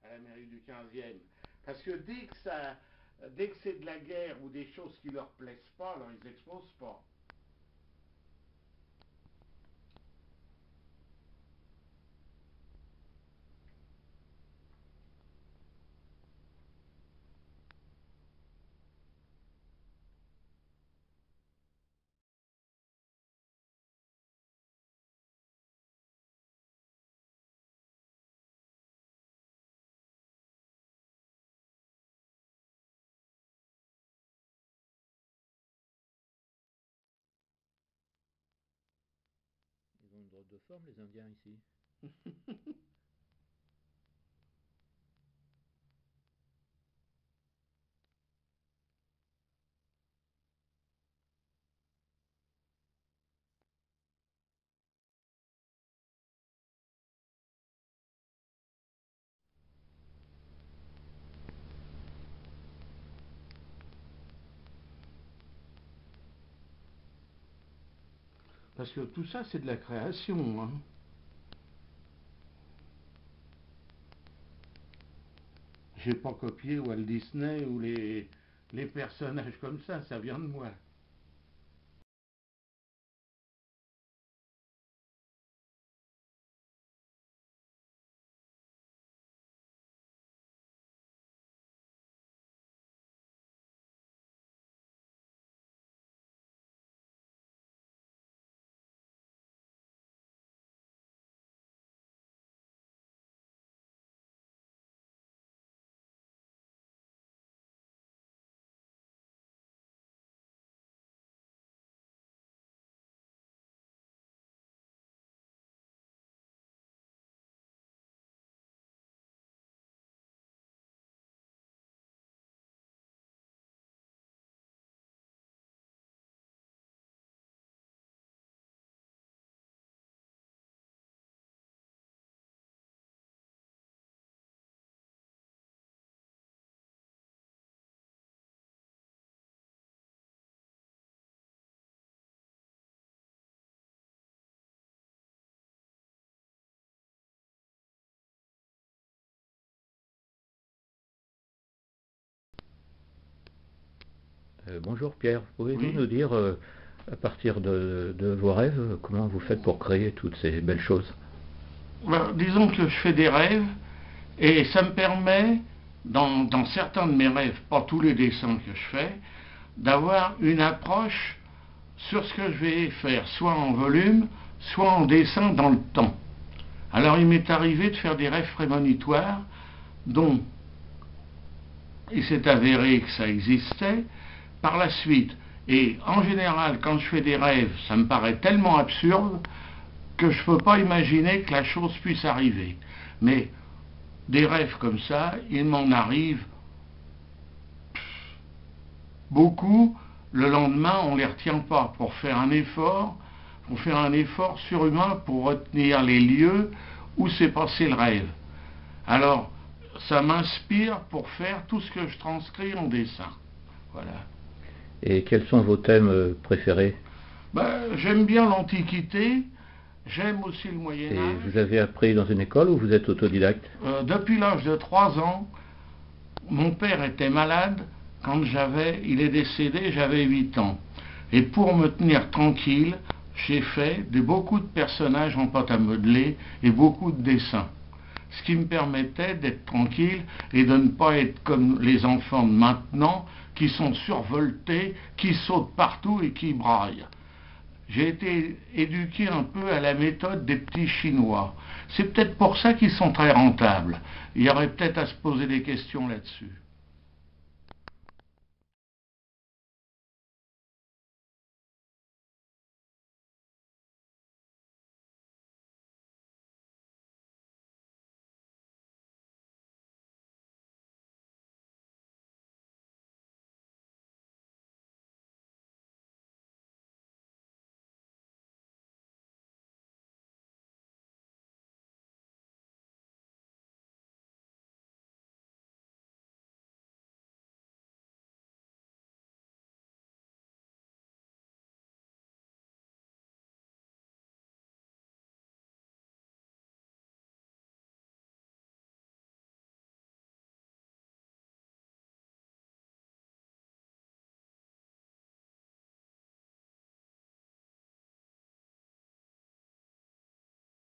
à la mairie du 15e. Parce que dès que c'est de la guerre ou des choses qui leur plaisent pas, alors ils exposent pas. Ils ont une drôle de forme, les Indiens, ici. Parce que tout ça, c'est de la création. Hein. J'ai pas copié Walt Disney ou les personnages comme ça vient de moi. Bonjour Pierre, pouvez-vous Oui. nous dire, à partir de vos rêves, comment vous faites pour créer toutes ces belles choses? Ben, disons que je fais des rêves et ça me permet, dans certains de mes rêves, pas tous les dessins que je fais, d'avoir une approche sur ce que je vais faire, soit en volume, soit en dessin dans le temps. Alors il m'est arrivé de faire des rêves prémonitoires dont il s'est avéré que ça existait par la suite. Et en général, quand je fais des rêves, ça me paraît tellement absurde que je ne peux pas imaginer que la chose puisse arriver. Mais des rêves comme ça, il m'en arrive beaucoup. Le lendemain, on ne les retient pas pour faire un effort surhumain pour retenir les lieux où s'est passé le rêve. Alors, ça m'inspire pour faire tout ce que je transcris en dessin. Voilà. Et quels sont vos thèmes préférés? J'aime bien l'Antiquité, j'aime aussi le Moyen Et Âge. vous avez appris dans une école ou vous êtes autodidacte? Depuis l'âge de 3 ans, mon père était malade il est décédé, j'avais 8 ans. Et pour me tenir tranquille, j'ai fait beaucoup de personnages en pâte à modeler et beaucoup de dessins. Ce qui me permettait d'être tranquille et de ne pas être comme les enfants de maintenant qui sont survoltés, qui sautent partout et qui braillent. J'ai été éduqué un peu à la méthode des petits Chinois. C'est peut-être pour ça qu'ils sont très rentables. Il y aurait peut-être à se poser des questions là-dessus.